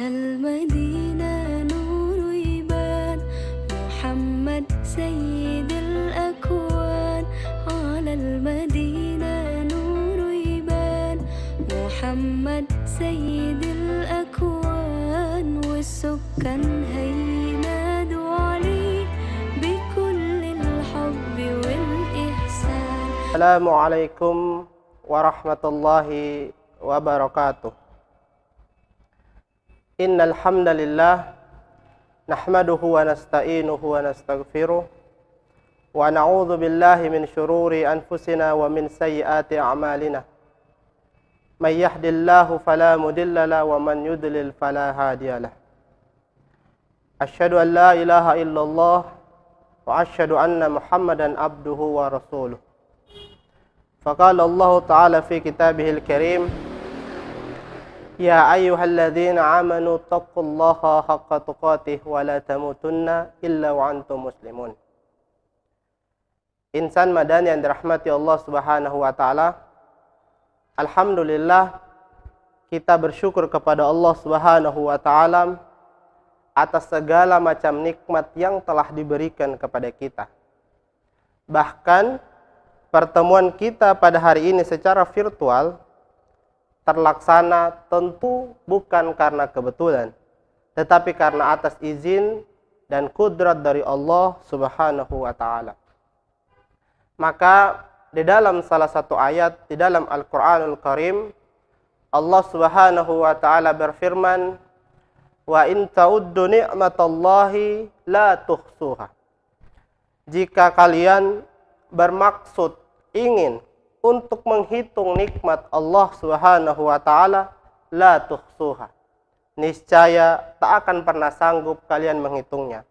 المدينة نور يبان محمد سيد الأكوان على المدينة نور يبان محمد سيد الأكوان والسكان هينادوا عليه بكل الحب والإحسان. السلام عليكم ورحمة الله وبركاته. إن الحمد لله نحمده ونستعينه ونستغفره ونعوذ بالله من شرور أنفسنا ومن سيئات أعمالنا. من يهد الله فلا مضل له ومن يضلل فلا هادي له. أشهد أن لا إله إلا الله وأشهد أن محمدا عبده ورسوله. فقال الله تعالى في كتابه الكريم: يا أيها الذين آمنوا اتقوا الله حق تقاته ولا تموتن إلا وأنتم مسلمون. Insan madani yang dirahmati Allah Subhanahu wa taala, alhamdulillah kita bersyukur kepada Allah Subhanahu wa taala atas segala macam nikmat yang telah diberikan kepada kita. Bahkan pertemuan kita pada hari ini secara virtual terlaksana tentu bukan karena kebetulan, tetapi karena atas izin dan kudrat dari Allah Subhanahu wa taala. Maka di dalam salah satu ayat di dalam Al-Qur'anul Karim, Allah Subhanahu wa taala berfirman, "Wa in ta'uddu ni'matallahi la tuhsuha." Jika kalian bermaksud ingin untuk menghitung nikmat Allah Subhanahu wa taala, la tuhsuha, niscaya tak akan pernah sanggup kalian menghitungnya.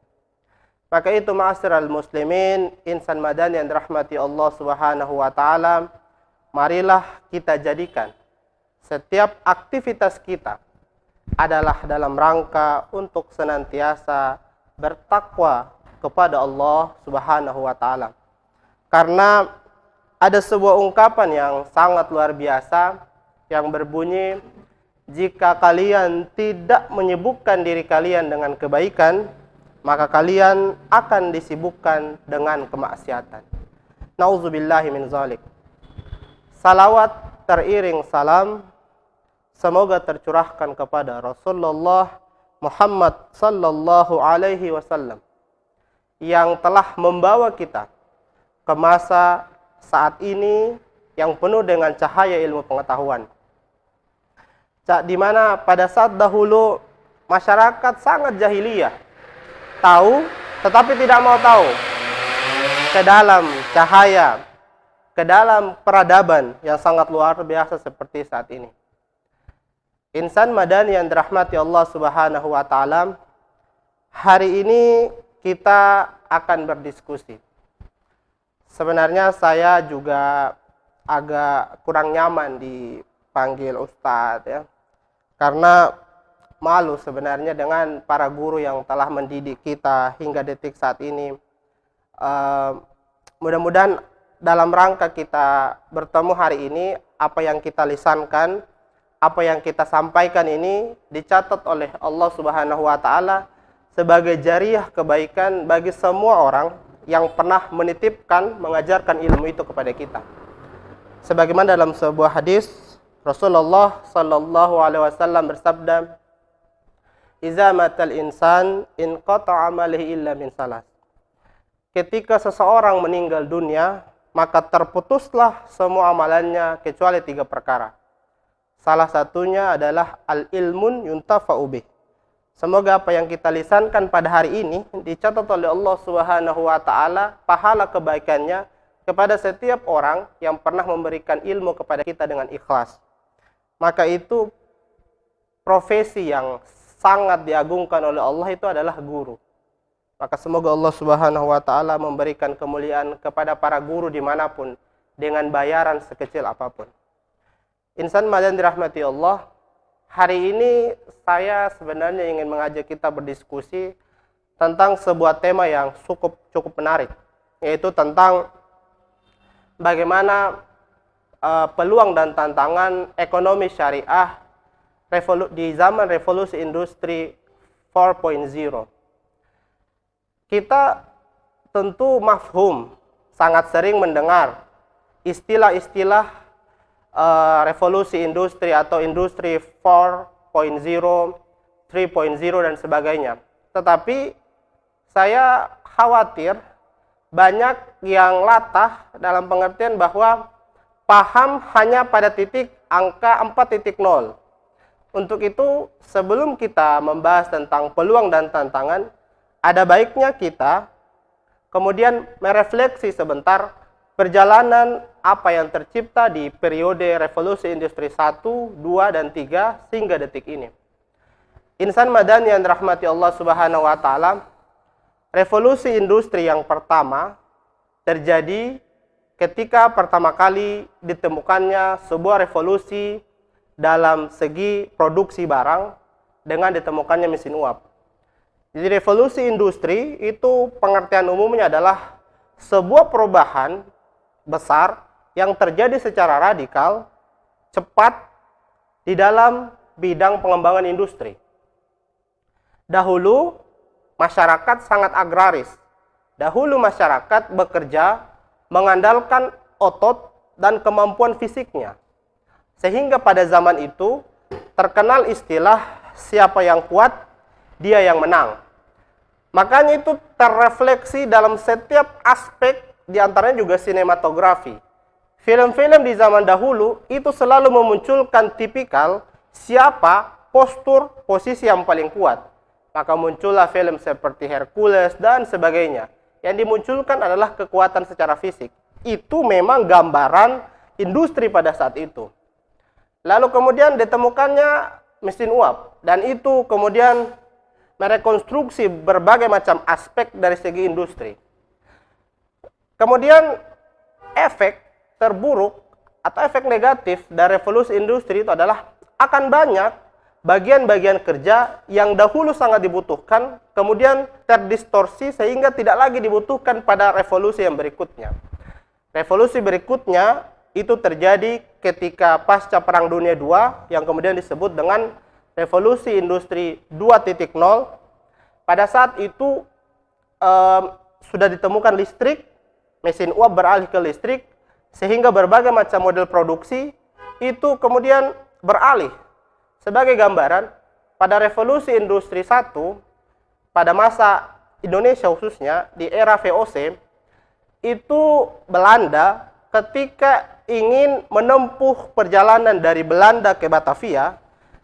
Maka itu ma'asyiral muslimin, insan madani yang dirahmati Allah Subhanahu wa taala, marilah kita jadikan setiap aktivitas kita adalah dalam rangka untuk senantiasa bertakwa kepada Allah Subhanahu wa taala. Karena ada sebuah ungkapan yang sangat luar biasa yang berbunyi, jika kalian tidak menyibukkan diri kalian dengan kebaikan, maka kalian akan disibukkan dengan kemaksiatan. Nauzubillahi min zalik. Salawat teriring salam semoga tercurahkan kepada Rasulullah Muhammad sallallahu alaihi wasallam yang telah membawa kita ke masa saat ini yang penuh dengan cahaya ilmu pengetahuan. Di mana pada saat dahulu masyarakat sangat jahiliyah, tahu tetapi tidak mau tahu ke dalam cahaya, ke dalam peradaban yang sangat luar biasa seperti saat ini. Insan madani yang dirahmati Allah Subhanahu wa taala, hari ini kita akan berdiskusi. Sebenarnya saya juga agak kurang nyaman dipanggil Ustadz ya, karena malu sebenarnya dengan para guru yang telah mendidik kita hingga detik saat ini. Mudah-mudahan dalam rangka kita bertemu hari ini, apa yang kita lisankan, apa yang kita sampaikan ini dicatat oleh Allah Subhanahu wa taala sebagai jariah kebaikan bagi semua orang yang pernah menitipkan, mengajarkan ilmu itu kepada kita. Sebagaimana dalam sebuah hadis, Rasulullah sallallahu alaihi wasallam bersabda, "Iza matal insan inqata'a amalihi illa min salas." Ketika seseorang meninggal dunia, maka terputuslah semua amalannya kecuali 3 perkara. Salah satunya adalah al-ilmun yuntafa'u bih. Semoga apa yang kita lisankan pada hari ini dicatat oleh Allah Subhanahu wa taala pahala kebaikannya kepada setiap orang yang pernah memberikan ilmu kepada kita dengan ikhlas. Maka itu profesi yang sangat diagungkan oleh Allah itu adalah guru. Maka semoga Allah Subhanahu wa taala memberikan kemuliaan kepada para guru dimanapun dengan bayaran sekecil apapun. Insan madani dirahmati Allah, hari ini saya sebenarnya ingin mengajak kita berdiskusi tentang sebuah tema yang cukup menarik, yaitu tentang bagaimana peluang dan tantangan ekonomi syariah di zaman revolusi industri 4.0. Kita tentu mafhum, sangat sering mendengar istilah-istilah revolusi industri atau industri 4.0, 3.0 dan sebagainya. Tetapi saya khawatir banyak yang latah dalam pengertian bahwa paham hanya pada titik angka 4.0. Untuk itu, sebelum kita membahas tentang peluang dan tantangan, ada baiknya kita kemudian merefleksi sebentar perjalanan apa yang tercipta di periode revolusi industri 1, 2, dan 3 sehingga detik ini. Insan madani yang dirahmati Allah Subhanahu wa taala, revolusi industri yang pertama terjadi ketika pertama kali ditemukannya sebuah revolusi dalam segi produksi barang dengan ditemukannya mesin uap. Jadi revolusi industri itu pengertian umumnya adalah sebuah perubahan besar yang terjadi secara radikal, cepat di dalam bidang pengembangan industri. Dahulu masyarakat sangat agraris. Dahulu masyarakat bekerja mengandalkan otot dan kemampuan fisiknya. Sehingga pada zaman itu terkenal istilah siapa yang kuat, dia yang menang. Makanya itu terrefleksi dalam setiap aspek, diantaranya juga sinematografi. Film-film di zaman dahulu itu selalu memunculkan tipikal siapa postur, posisi yang paling kuat. Maka muncullah film seperti Hercules dan sebagainya. Yang dimunculkan adalah kekuatan secara fisik. Itu memang gambaran industri pada saat itu. Lalu kemudian ditemukannya mesin uap. Dan itu kemudian merekonstruksi berbagai macam aspek dari segi industri. Kemudian efek terburuk atau efek negatif dari revolusi industri itu adalah akan banyak bagian-bagian kerja yang dahulu sangat dibutuhkan, kemudian terdistorsi sehingga tidak lagi dibutuhkan pada revolusi yang berikutnya. Revolusi berikutnya itu terjadi ketika pasca Perang Dunia II yang kemudian disebut dengan revolusi industri 2.0. Pada saat itu sudah ditemukan listrik, mesin uap beralih ke listrik, sehingga berbagai macam model produksi itu kemudian beralih. Sebagai gambaran, pada revolusi industri 1, pada masa Indonesia khususnya, di era VOC, itu Belanda ketika ingin menempuh perjalanan dari Belanda ke Batavia,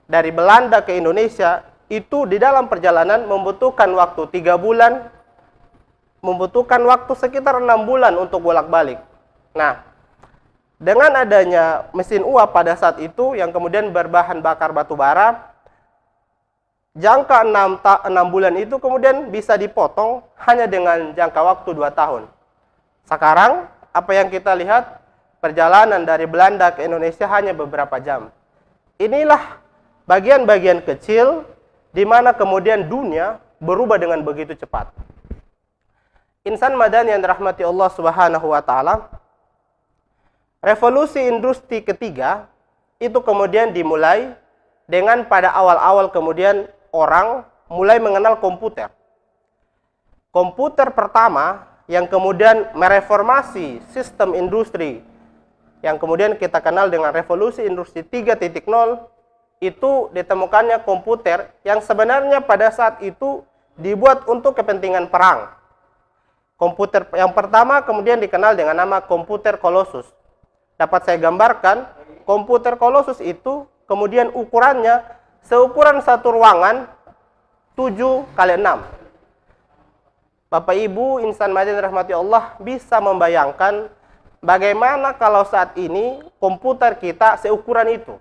dari Belanda ke Indonesia, itu di dalam perjalanan membutuhkan waktu 3 bulan, membutuhkan waktu sekitar 6 bulan untuk bolak-balik. Nah, dengan adanya mesin uap pada saat itu yang kemudian berbahan bakar batu bara, jangka 6 bulan itu kemudian bisa dipotong hanya dengan jangka waktu 2 tahun. Sekarang, apa yang kita lihat, perjalanan dari Belanda ke Indonesia hanya beberapa jam. Inilah bagian-bagian kecil di mana kemudian dunia berubah dengan begitu cepat. Insan madani yang dirahmati Allah Subhanahu wa taala, revolusi industri ketiga itu kemudian dimulai dengan pada awal-awal kemudian orang mulai mengenal komputer. Komputer pertama yang kemudian mereformasi sistem industri yang kemudian kita kenal dengan revolusi industri 3.0 itu ditemukannya komputer yang sebenarnya pada saat itu dibuat untuk kepentingan perang. Komputer yang pertama kemudian dikenal dengan nama komputer Colossus. Dapat saya gambarkan, komputer Colossus itu kemudian ukurannya seukuran satu ruangan 7x6. Bapak Ibu insan madani rahmati Allah bisa membayangkan bagaimana kalau saat ini komputer kita seukuran itu.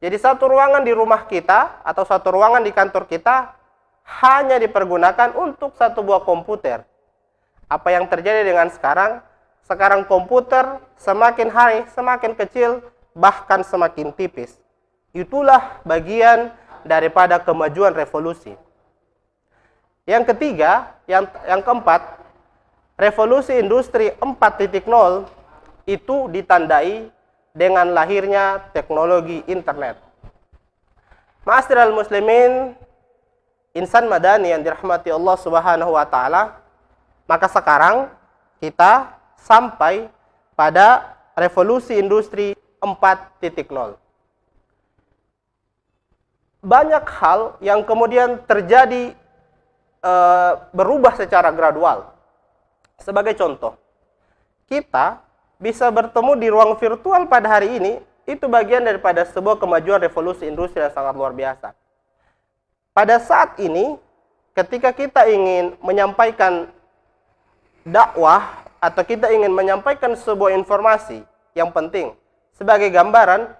Jadi satu ruangan di rumah kita atau satu ruangan di kantor kita hanya dipergunakan untuk satu buah komputer. Apa yang terjadi dengan sekarang? Sekarang komputer semakin hari semakin kecil, bahkan semakin tipis. Itulah bagian daripada kemajuan revolusi. Yang ketiga, yang keempat, revolusi industri 4.0 itu ditandai dengan lahirnya teknologi internet. Ma'asyiral muslimin, insan madani yang dirahmati Allah Subhanahu wa taala, maka sekarang kita sampai pada revolusi industri 4.0. Banyak hal yang kemudian terjadi berubah secara gradual. Sebagai contoh, kita bisa bertemu di ruang virtual pada hari ini, itu bagian daripada sebuah kemajuan revolusi industri yang sangat luar biasa. Pada saat ini, ketika kita ingin menyampaikan dakwah atau kita ingin menyampaikan sebuah informasi yang penting, sebagai gambaran,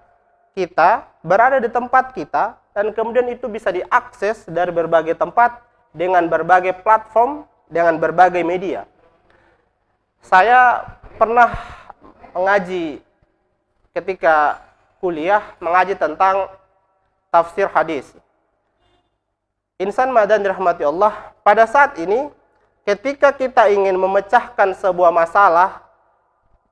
kita berada di tempat kita dan kemudian itu bisa diakses dari berbagai tempat dengan berbagai platform, dengan berbagai media. Saya pernah mengaji ketika kuliah, mengaji tentang tafsir hadis. Insan madan dirahmati Allah, pada saat ini ketika kita ingin memecahkan sebuah masalah,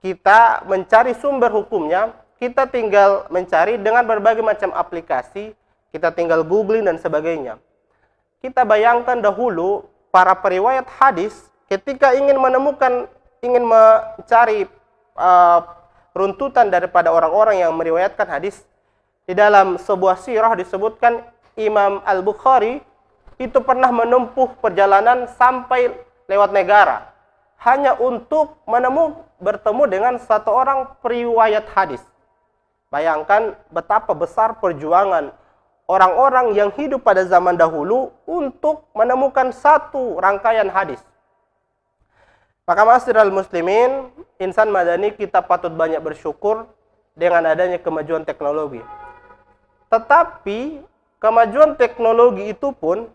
kita mencari sumber hukumnya, kita tinggal mencari dengan berbagai macam aplikasi, kita tinggal googling dan sebagainya. Kita bayangkan dahulu para periwayat hadis ketika ingin mencari runtutan daripada orang-orang yang meriwayatkan hadis. Di dalam sebuah sirah disebutkan Imam Al-Bukhari itu pernah menempuh perjalanan sampai lewat negara hanya untuk bertemu dengan satu orang periwayat hadis. Bayangkan betapa besar perjuangan orang-orang yang hidup pada zaman dahulu untuk menemukan satu rangkaian hadis. Maka ma'asyiral muslimin, insan madani, kita patut banyak bersyukur dengan adanya kemajuan teknologi. Tetapi kemajuan teknologi itu pun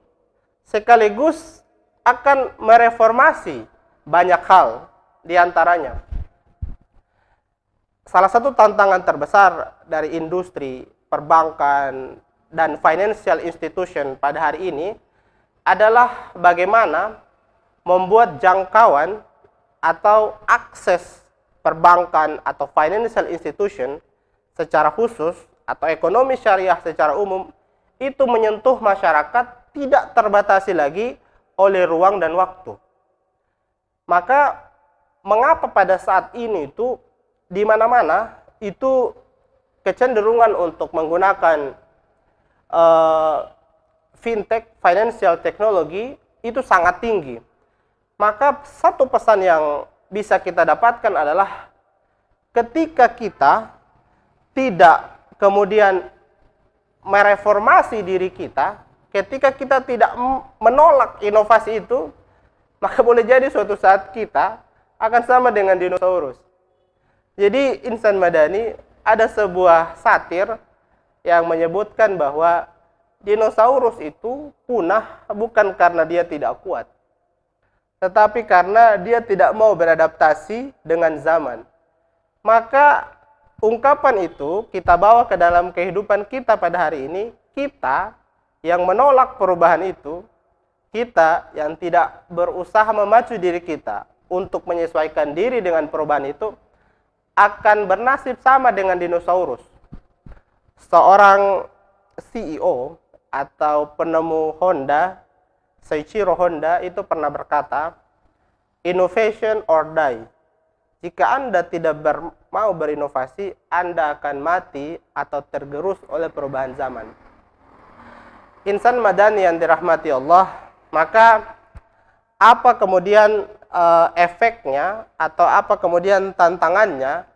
sekaligus akan mereformasi banyak hal, di antaranya. Salah satu tantangan terbesar dari industri perbankan dan financial institution pada hari ini adalah bagaimana membuat jangkauan atau akses perbankan atau financial institution secara khusus atau ekonomi syariah secara umum itu menyentuh masyarakat, tidak terbatasi lagi oleh ruang dan waktu. Maka mengapa pada saat ini itu di mana-mana itu kecenderungan untuk menggunakan fintech, financial technology itu sangat tinggi. Maka satu pesan yang bisa kita dapatkan adalah ketika kita tidak kemudian mereformasi diri kita, ketika kita tidak menolak inovasi itu, maka boleh jadi suatu saat kita akan sama dengan dinosaurus. Jadi insan madani, ada sebuah satir yang menyebutkan bahwa dinosaurus itu punah bukan karena dia tidak kuat, tetapi karena dia tidak mau beradaptasi dengan zaman. Maka ungkapan itu kita bawa ke dalam kehidupan kita pada hari ini. Kita yang menolak perubahan itu, kita yang tidak berusaha memacu diri kita untuk menyesuaikan diri dengan perubahan itu, akan bernasib sama dengan dinosaurus. Seorang CEO atau penemu Honda, Soichiro Honda, itu pernah berkata, innovation or die. Jika Anda tidak mau berinovasi, Anda akan mati atau tergerus oleh perubahan zaman. Insan madani yang dirahmati Allah, maka apa kemudian efeknya atau apa kemudian tantangannya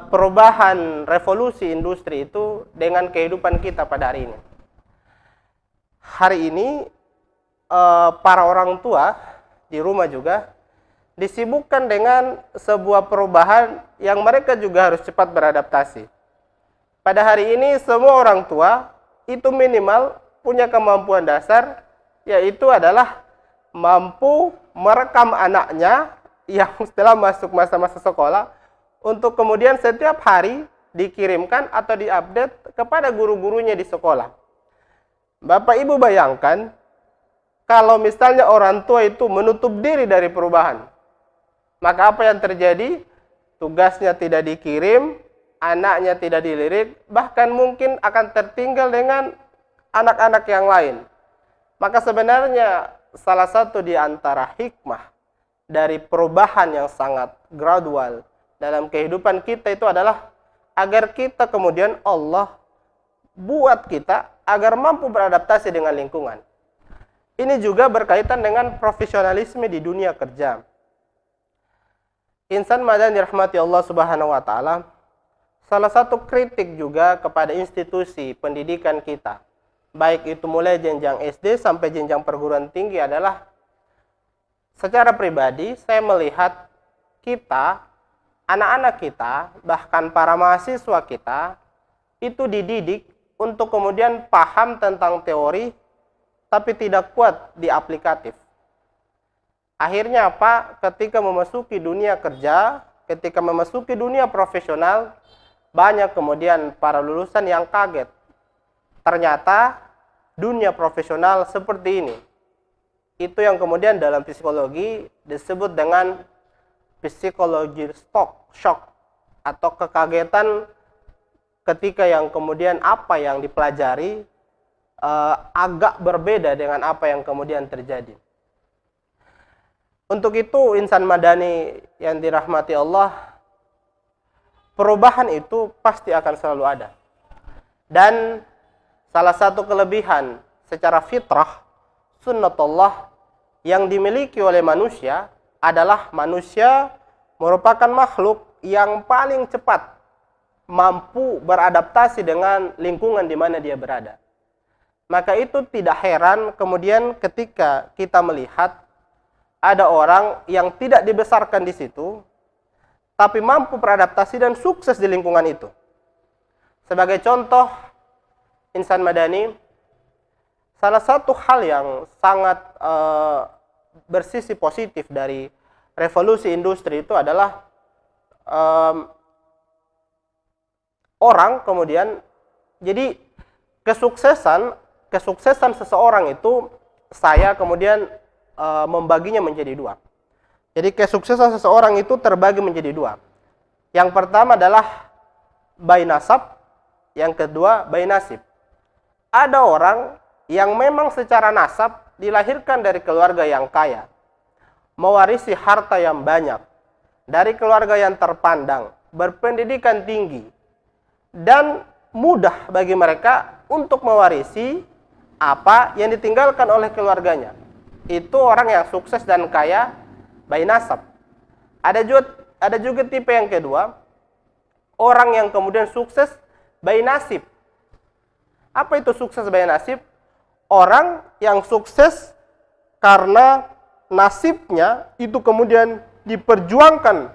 perubahan revolusi industri itu dengan kehidupan kita pada hari ini? Hari ini para orang tua di rumah juga disibukkan dengan sebuah perubahan yang mereka juga harus cepat beradaptasi. Pada hari ini semua orang tua itu minimal punya kemampuan dasar, yaitu adalah mampu merekam anaknya yang setelah masuk masa-masa sekolah untuk kemudian setiap hari dikirimkan atau diupdate kepada guru-gurunya di sekolah. Bapak Ibu bayangkan kalau misalnya orang tua itu menutup diri dari perubahan, maka apa yang terjadi? Tugasnya tidak dikirim, anaknya tidak dilirik, bahkan mungkin akan tertinggal dengan anak-anak yang lain. Maka sebenarnya salah satu di antara hikmah dari perubahan yang sangat gradual dalam kehidupan kita itu adalah agar kita kemudian Allah buat kita agar mampu beradaptasi dengan lingkungan. Ini juga berkaitan dengan profesionalisme di dunia kerja. Insan madani rahmati Allah Subhanahu wa taala, salah satu kritik juga kepada institusi pendidikan kita, baik itu mulai jenjang SD sampai jenjang perguruan tinggi adalah secara pribadi saya melihat kita, anak-anak kita, bahkan para mahasiswa kita itu dididik untuk kemudian paham tentang teori tapi tidak kuat di aplikatif. Akhirnya apa? Ketika memasuki dunia kerja, ketika memasuki dunia profesional, banyak kemudian para lulusan yang kaget. Ternyata dunia profesional seperti ini. Itu yang kemudian dalam psikologi disebut dengan psikologi shock atau kekagetan ketika yang kemudian apa yang dipelajari agak berbeda dengan apa yang kemudian terjadi. Untuk itu insan madani yang dirahmati Allah, perubahan itu pasti akan selalu ada. Dan salah satu kelebihan secara fitrah sunnatullah yang dimiliki oleh manusia adalah manusia merupakan makhluk yang paling cepat mampu beradaptasi dengan lingkungan di mana dia berada. Maka itu tidak heran kemudian ketika kita melihat ada orang yang tidak dibesarkan di situ, tapi mampu beradaptasi dan sukses di lingkungan itu. Sebagai contoh, insan madani, salah satu hal yang sangat bersisi positif dari revolusi industri itu adalah orang kemudian, jadi kesuksesan seseorang itu saya kemudian membaginya menjadi dua. Jadi kesuksesan seseorang itu terbagi menjadi dua. Yang pertama adalah by nasab, yang kedua by nasib. Ada orang yang memang secara nasab dilahirkan dari keluarga yang kaya, mewarisi harta yang banyak, dari keluarga yang terpandang, berpendidikan tinggi, dan mudah bagi mereka untuk mewarisi apa yang ditinggalkan oleh keluarganya. Itu orang yang sukses dan kaya by nasab. Ada juga tipe yang kedua, orang yang kemudian sukses by nasib. Apa itu sukses by nasib? Orang yang sukses karena nasibnya itu kemudian diperjuangkan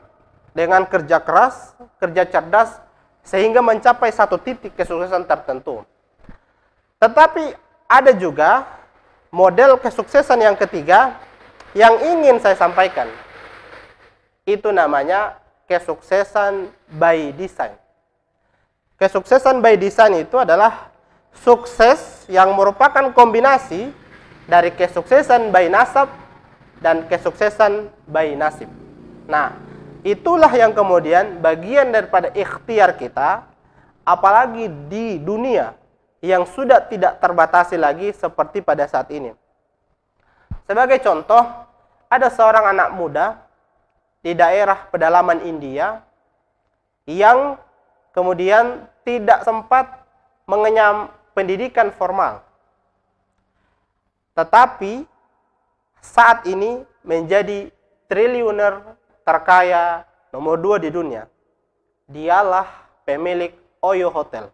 dengan kerja keras, kerja cerdas, sehingga mencapai satu titik kesuksesan tertentu. Tetapi ada juga model kesuksesan yang ketiga yang ingin saya sampaikan. Itu namanya kesuksesan by design. Kesuksesan by design itu adalah sukses yang merupakan kombinasi dari kesuksesan by nasab dan kesuksesan by nasib. Nah, itulah yang kemudian bagian daripada ikhtiar kita, apalagi di dunia yang sudah tidak terbatasi lagi seperti pada saat ini. Sebagai contoh, ada seorang anak muda di daerah pedalaman India yang kemudian tidak sempat mengenyam pendidikan formal. Tetapi saat ini menjadi triliuner terkaya nomor 2 di dunia. Dialah pemilik Oyo Hotel.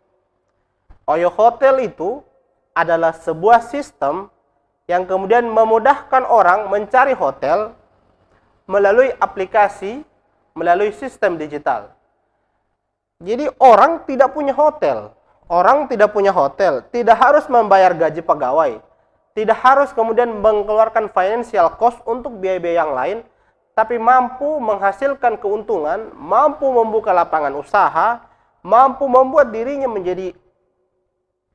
Oyo Hotel itu adalah sebuah sistem yang kemudian memudahkan orang mencari hotel melalui aplikasi, melalui sistem digital. Jadi orang tidak punya hotel. Orang tidak punya hotel, tidak harus membayar gaji pegawai, tidak harus kemudian mengeluarkan financial cost untuk biaya-biaya yang lain, tapi mampu menghasilkan keuntungan, mampu membuka lapangan usaha, mampu membuat dirinya menjadi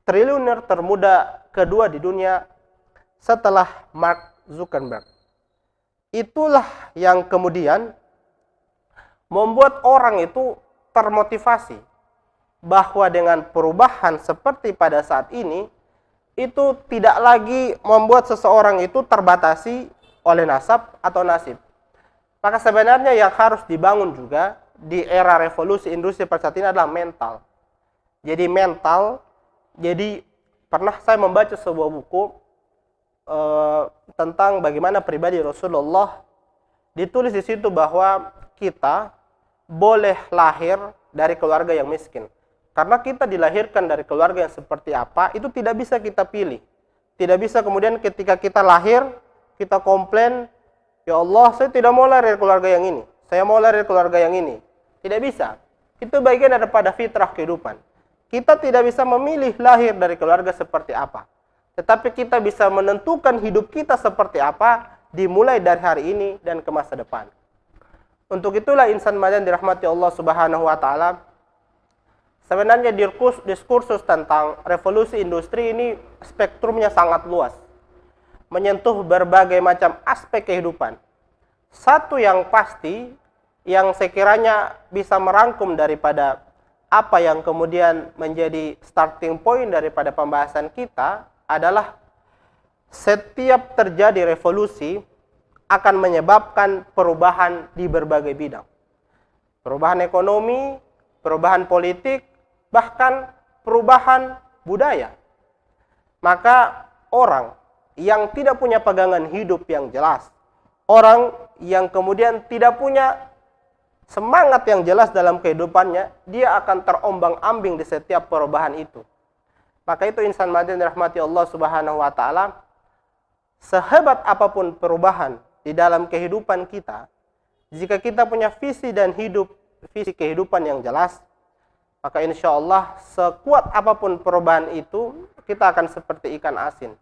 triliuner termuda kedua di dunia setelah Mark Zuckerberg. Itulah yang kemudian membuat orang itu termotivasi bahwa dengan perubahan seperti pada saat ini, itu tidak lagi membuat seseorang itu terbatasi oleh nasab atau nasib. Maka sebenarnya yang harus dibangun juga di era revolusi industri 4.1 ini adalah mental. Jadi mental, jadi pernah saya membaca sebuah buku tentang bagaimana pribadi Rasulullah. Ditulis di situ bahwa kita boleh lahir dari keluarga yang miskin. Karena kita dilahirkan dari keluarga yang seperti apa, itu tidak bisa kita pilih. Tidak bisa kemudian ketika kita lahir, kita komplain, ya Allah, saya tidak mau lahir dari keluarga yang ini. Saya mau lahir dari keluarga yang ini. Tidak bisa. Itu bagian daripada fitrah kehidupan. Kita tidak bisa memilih lahir dari keluarga seperti apa. Tetapi kita bisa menentukan hidup kita seperti apa, dimulai dari hari ini dan ke masa depan. Untuk itulah insan madan dirahmati Allah Subhanahu wa taala. Sebenarnya diskursus tentang revolusi industri ini spektrumnya sangat luas. Menyentuh berbagai macam aspek kehidupan. Satu yang pasti yang sekiranya bisa merangkum daripada apa yang kemudian menjadi starting point daripada pembahasan kita adalah setiap terjadi revolusi akan menyebabkan perubahan di berbagai bidang. Perubahan ekonomi, perubahan politik, bahkan perubahan budaya. Maka orang yang tidak punya pegangan hidup yang jelas, orang yang kemudian tidak punya semangat yang jelas dalam kehidupannya, dia akan terombang-ambing di setiap perubahan itu. Maka itu insan madan dirahmati Allah Subhanahu wa taala, sehebat apapun perubahan di dalam kehidupan kita, jika kita punya visi dan visi kehidupan yang jelas, maka insya Allah sekuat apapun perubahan itu, kita akan seperti ikan asin.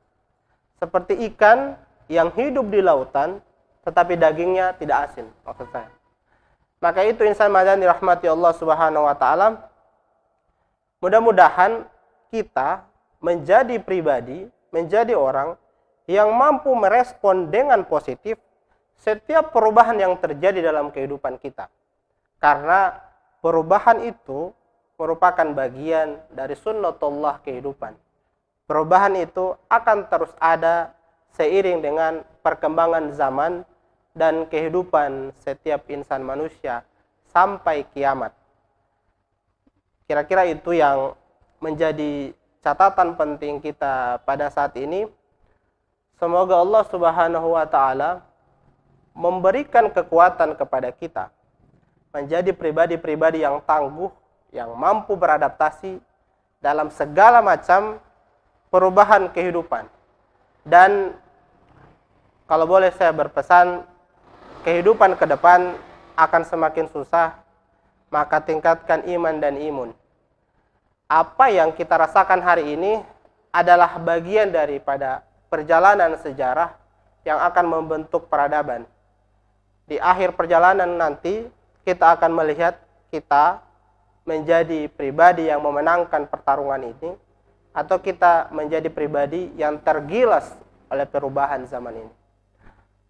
Seperti ikan yang hidup di lautan, tetapi dagingnya tidak asin, maksud saya. Maka itu insan madan dirahmati Allah Subhanahu wa taala. Mudah-mudahan kita menjadi pribadi, menjadi orang yang mampu merespon dengan positif setiap perubahan yang terjadi dalam kehidupan kita. Karena perubahan itu merupakan bagian dari sunnatullah kehidupan. Perubahan itu akan terus ada seiring dengan perkembangan zaman dan kehidupan setiap insan manusia sampai kiamat. Kira-kira itu yang menjadi catatan penting kita pada saat ini. Semoga Allah Subhanahu wa taala memberikan kekuatan kepada kita menjadi pribadi-pribadi yang tangguh, yang mampu beradaptasi dalam segala macam perubahan kehidupan. Dan kalau boleh saya berpesan, kehidupan ke depan akan semakin susah, maka tingkatkan iman dan imun. Apa yang kita rasakan hari ini adalah bagian daripada perjalanan sejarah yang akan membentuk peradaban. Di akhir perjalanan nanti, kita akan melihat kita menjadi pribadi yang memenangkan pertarungan ini, atau kita menjadi pribadi yang tergilas oleh perubahan zaman ini.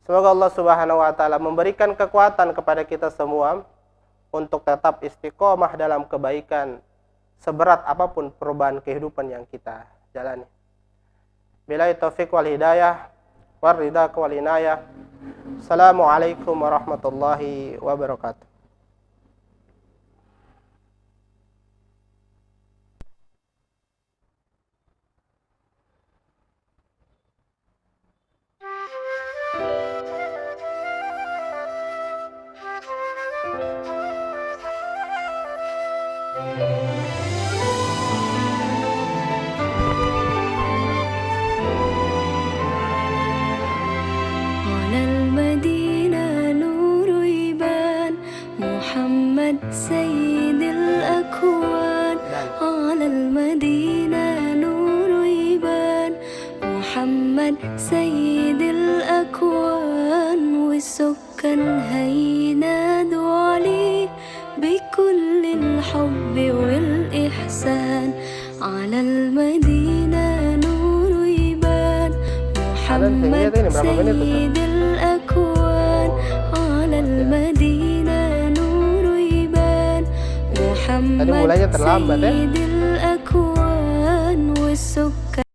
Semoga Allah Subhanahu wa taala memberikan kekuatan kepada kita semua untuk tetap istiqomah dalam kebaikan seberat apapun perubahan kehidupan yang kita jalani. Billahi taufiq wal hidayah war ridha wal inayah. Assalamualaikum warahmatullahi wabarakatuh. على المدينة نور يبان محمد سيد الأكوان على المدينة نور يبان محمد سيد الأكوان والسكان هينادوا عليه بكل الحب والإحسان على المدينة نور يبان محمد سيد الأكوان على المدينة نور يبان محمد سيد